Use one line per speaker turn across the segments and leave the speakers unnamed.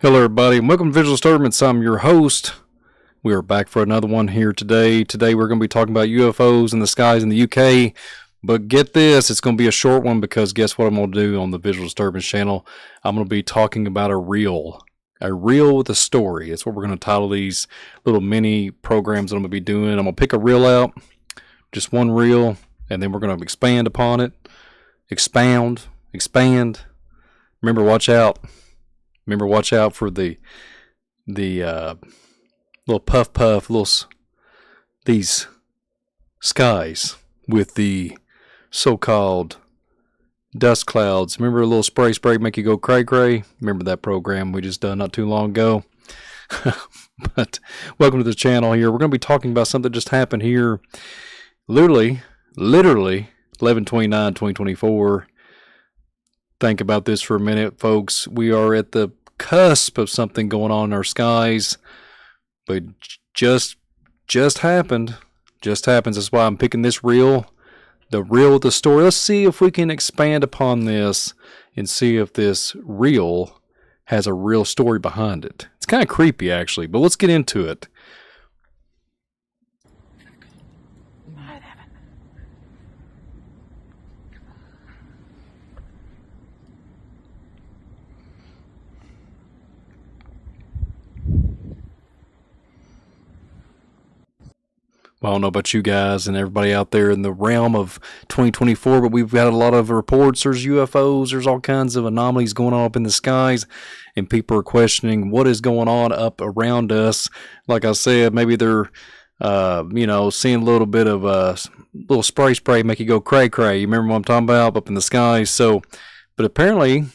Hello, everybody, and welcome to Visual Disturbance. I'm your host. We are back for another one here today. Today, we're going to be talking about UFOs in the skies in the UK. But get this, it's going to be a short one because guess what I'm going to do on the Visual Disturbance channel? I'm going to be talking about a reel with a story. It's what we're going to title these little mini programs that I'm going to be doing. I'm going to pick a reel out, just one reel, and then we're going to expand upon it. Expand. Remember, watch out. Remember, watch out for the little puff, these skies with the so-called dust clouds. Remember a little spray make you go cray. Remember that program we just done not too long ago. But welcome to the channel here. We're going to be talking about something that just happened here. Literally 11/29/2024. Think about this for a minute, folks. We are at the cusp of something going on in our skies, but just happened. Just happens. That's why I'm picking this reel, the reel with the story. Let's see if we can expand upon this and see if this reel has a real story behind it. It's kind of creepy, actually, but let's get into it. Well, I don't know about you guys and everybody out there in the realm of 2024, but we've got a lot of reports. There's UFOs. There's all kinds of anomalies going on up in the skies, and people are questioning what is going on up around us. Like I said, maybe they're, seeing a little bit of little spray make you go cray. You remember what I'm talking about up in the skies? So, but apparently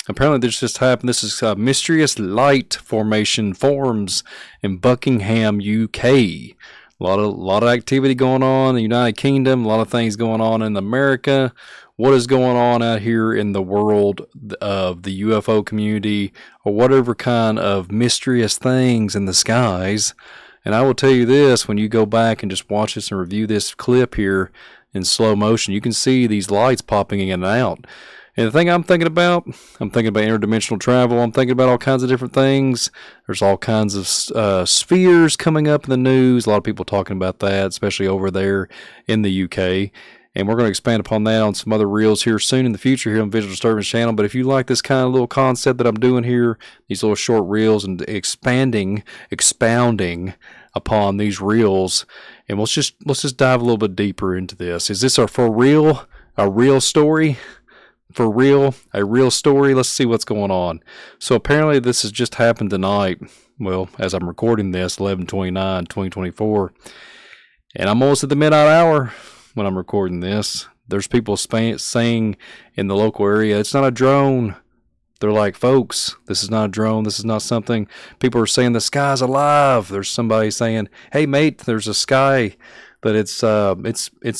this just happened. This is mysterious light formation forms in Buckingham, UK. A lot of activity going on in the United Kingdom, a lot of things going on in America. What is going on out here in the world of the UFO community, or whatever kind of mysterious things in the skies? And I will tell you this, when you go back and just watch this and review this clip here in slow motion, you can see these lights popping in and out. And the thing I'm thinking about interdimensional travel. I'm thinking about all kinds of different things. There's all kinds of spheres coming up in the news. A lot of people talking about that, especially over there in the UK. And we're going to expand upon that on some other reels here soon in the future here on Visual Disturbance channel. But if you like this kind of little concept that I'm doing here, these little short reels and expounding upon these reels, and let's just dive a little bit deeper into this. Is this a real story? For real, a real story. Let's see what's going on. So apparently this has just happened tonight. Well, as I'm recording this, 11/29/2024, and I'm almost at the midnight hour when I'm recording this. There's people saying in the local area, it's not a drone. They're like, folks, this is not a drone. This is not something. People are saying the sky's alive. There's somebody saying, hey mate, there's a sky, but it's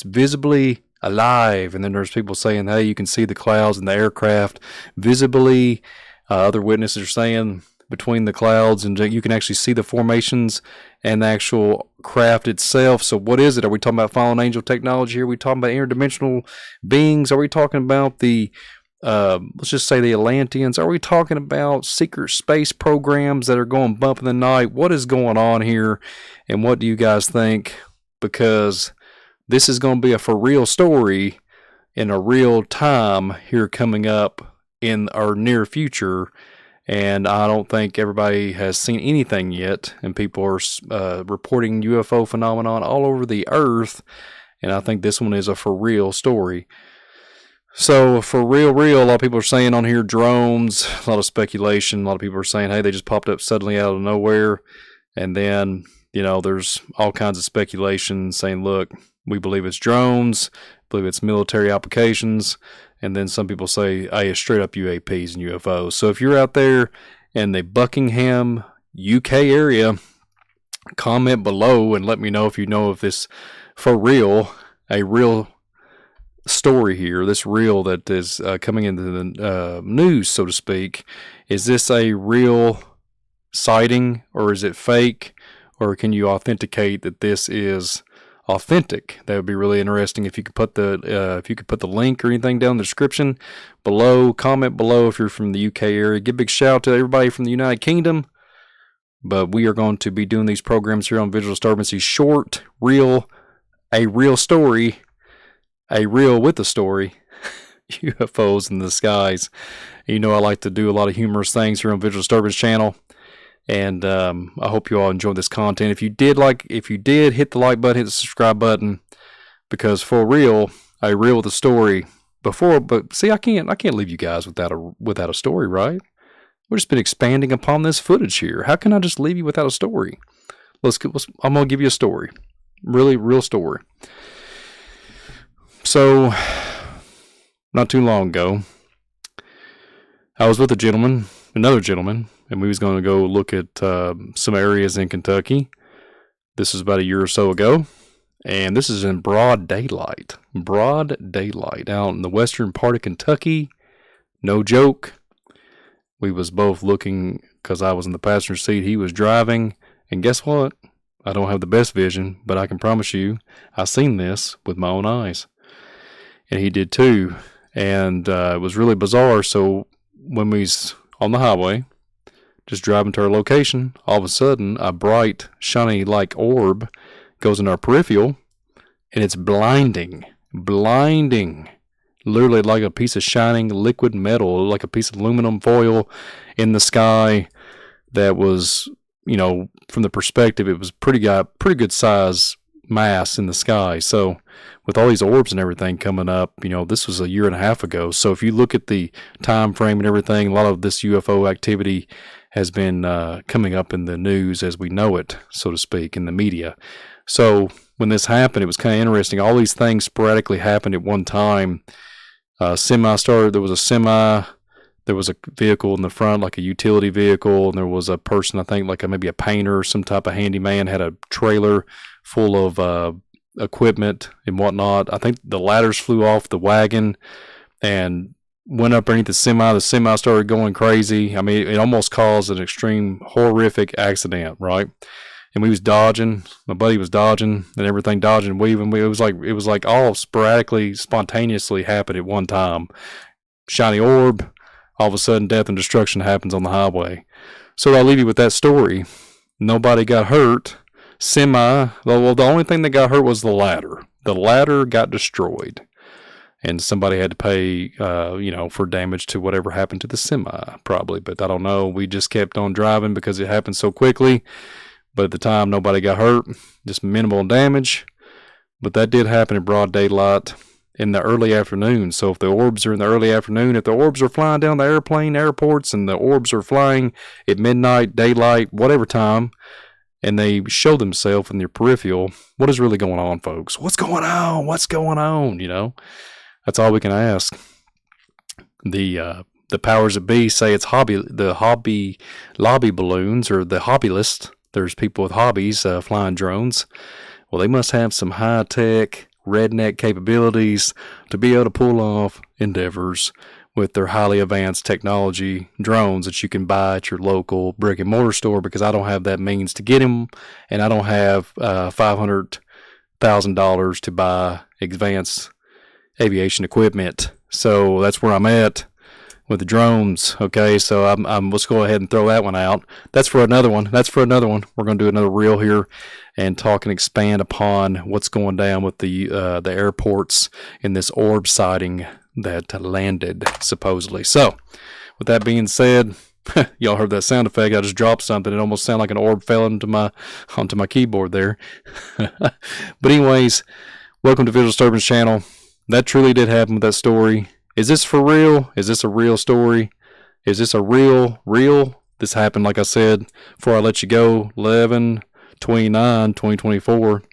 visibly alive. And then there's people saying, hey, you can see the clouds and the aircraft visibly. Other witnesses are saying between the clouds, and you can actually see the formations and the actual craft itself. So what is it? Are we talking about fallen angel technology here? Are we talking about interdimensional beings? Are we talking about the let's just say the Atlanteans? Are we talking about secret space programs that are going bump in the night? What is going on here, and what do you guys think? Because this is going to be a for real story in a real time here coming up in our near future. And I don't think everybody has seen anything yet. And people are reporting UFO phenomenon all over the earth. And I think this one is a for real story. So for real, a lot of people are saying on here drones, a lot of speculation. A lot of people are saying, hey, they just popped up suddenly out of nowhere. And then, there's all kinds of speculation saying, look, we believe it's drones, believe it's military applications, and then some people say, hey, it's straight up UAPs and UFOs. So if you're out there in the Buckingham, UK area, comment below and let me know if you know if this for real, a real story here, this reel that is coming into the news, so to speak. Is this a real sighting, or is it fake, or can you authenticate that this is authentic. That would be really interesting if you could put the link or anything down in the description below. Comment below if you're from the UK area. Give a big shout out to everybody from the United Kingdom. But we are going to be doing these programs here on Visual Disturbance. Short, real, a real story, a reel with a story. UFOs in the skies. You know I like to do a lot of humorous things here on Visual Disturbance channel. And I hope you all enjoyed this content. If you did, hit the like button, hit the subscribe button, because for real, a reel with a story. But see, I can't leave you guys without a story, right? We've just been expanding upon this footage here. How can I just leave you without a story? I'm gonna give you a story, really real story. So, not too long ago, I was with another gentleman, and we was going to go look at some areas in Kentucky. This is about a year or so ago, and this is in broad daylight out in the western part of Kentucky. No joke. We was both looking, because I was in the passenger seat, he was driving, and guess what? I don't have the best vision, but I can promise you, I seen this with my own eyes, and he did too, and it was really bizarre. So when we was on the highway, just driving to our location, all of a sudden, a bright, shiny like orb goes in our peripheral, and it's blinding, literally like a piece of shining liquid metal, like a piece of aluminum foil in the sky. That was, from the perspective, it was pretty good size mass in the sky. So with all these orbs and everything coming up, this was a year and a half ago. So if you look at the time frame and everything, a lot of this UFO activity has been coming up in the news as we know it, so to speak, in the media. So when this happened, it was kind of interesting. All these things sporadically happened at one time. There was a semi, there was a vehicle in the front, like a utility vehicle, and there was a person, I think like maybe a painter or some type of handyman, had a trailer full of equipment and whatnot. I think the ladders flew off the wagon and went up underneath the semi. The semi started going crazy. I mean, it almost caused an extreme, horrific accident, right? And we was dodging. My buddy was dodging, and everything dodging, weaving. It was like all sporadically, spontaneously happened at one time. Shiny orb. All of a sudden, death and destruction happens on the highway. So I'll leave you with that story. Nobody got hurt. Well, the only thing that got hurt was the ladder. The ladder got destroyed, and somebody had to pay, for damage to whatever happened to the semi, probably. But I don't know. We just kept on driving because it happened so quickly. But at the time, nobody got hurt, just minimal damage. But that did happen in broad daylight in the early afternoon. So if the orbs are in the early afternoon, if the orbs are flying down the airports, and the orbs are flying at midnight, daylight, whatever time, and they show themselves in your peripheral, what is really going on, folks? What's going on? What's going on? That's all we can ask. The powers that be say it's the hobby lobby balloons, or the hobbyist. There's people with hobbies flying drones. Well, they must have some high-tech redneck capabilities to be able to pull off endeavors with their highly advanced technology drones that you can buy at your local brick and mortar store, because I don't have that means to get them, and I don't have $500,000 to buy advanced aviation equipment. So that's where I'm at with the drones. Okay, so let's go ahead and throw that one out. That's for another one. We're going to do another reel here and talk and expand upon what's going down with the airports in this orb sighting that landed supposedly. So with that being said, y'all heard that sound effect. I just dropped something. It almost sounded like an orb fell onto my keyboard there. But anyways, welcome to Visual Disturbance channel. That truly did happen with that story. Is this for real? Is this a real story? Is this a real? This happened, like I said, before I let you go, 11/29/2024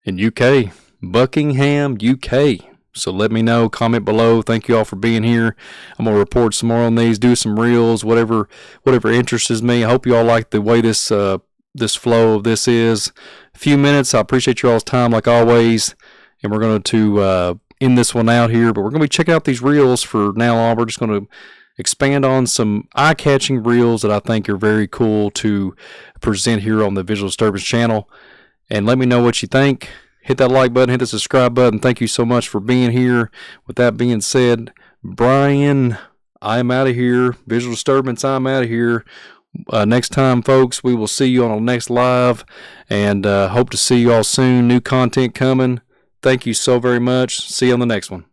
in UK, Buckingham, UK. So let me know, comment below. Thank you all for being here. I'm going to report some more on these, do some reels, whatever interests me. I hope you all like the way this flow of this is. A few minutes. I appreciate you all's time like always. And we're going to end this one out here, but we're going to be checking out these reels for now on. We're just going to expand on some eye-catching reels that I think are very cool to present here on the Visual Disturbance channel. and let me know what you think. Hit that like button, hit the subscribe button. Thank you so much for being here. With that being said, Brian, I'm out of here. Visual Disturbance, I'm out of here. Next time, folks, we will see you on the next live, and hope to see you all soon. New content coming. Thank you so very much. See you on the next one.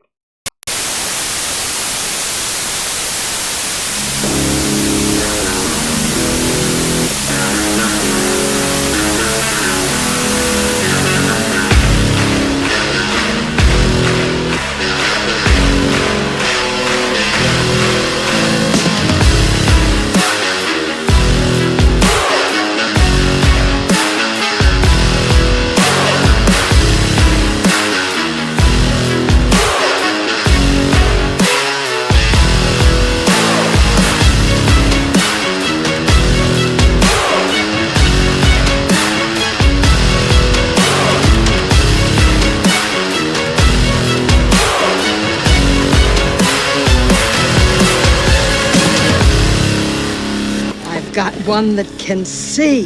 Got one that can see.